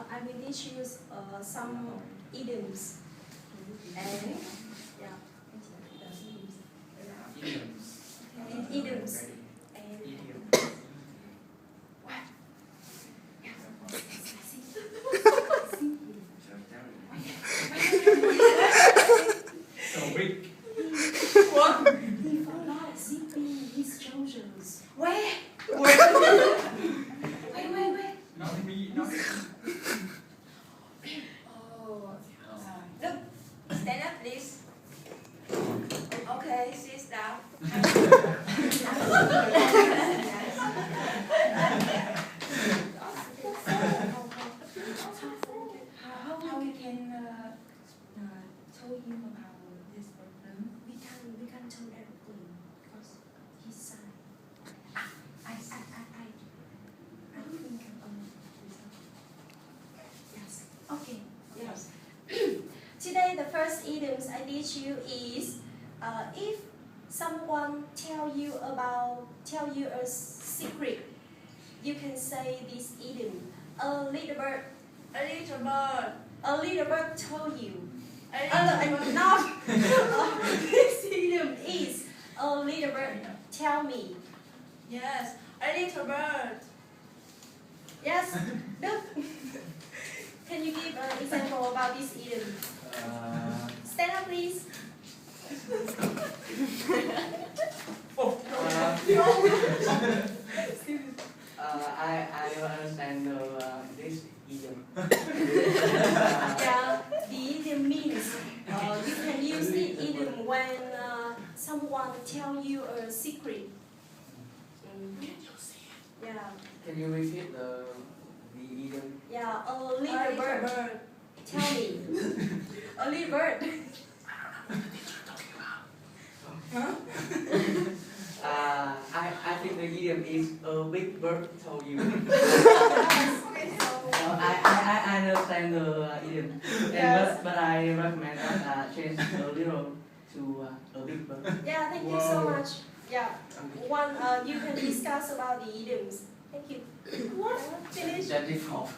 I will teach you some idioms. And yeah, idioms. So big. What? He forgot zipping his trousers. Where? Wait. Not me, not me. Oh, look, stand up, please. Okay, sit down. How we can tell him about this problem? We can tell everything because he's shy. I think Yes. okay. Yes. Today the first idioms I teach you is if someone tell you a secret, you can say this idiom. A little bird told you. No. This idiom is a little bird tell me. Yes, a little bird. Yes. Look. Can you give an example about this idiom? Stand up, please. I don't understand this idiom. Yeah, the idiom means you can use the idiom when someone tell you a secret. Yeah. Can you repeat the idiom? Yeah, a little bird tell me. A little bird. Huh? I think the idiom is a big bird told you. I understand the idiom, Yes. but I recommend that change a little to a big bird. Yeah, thank you so much. Yeah, one you can discuss about the idioms. Thank you. What? Finish. That is all.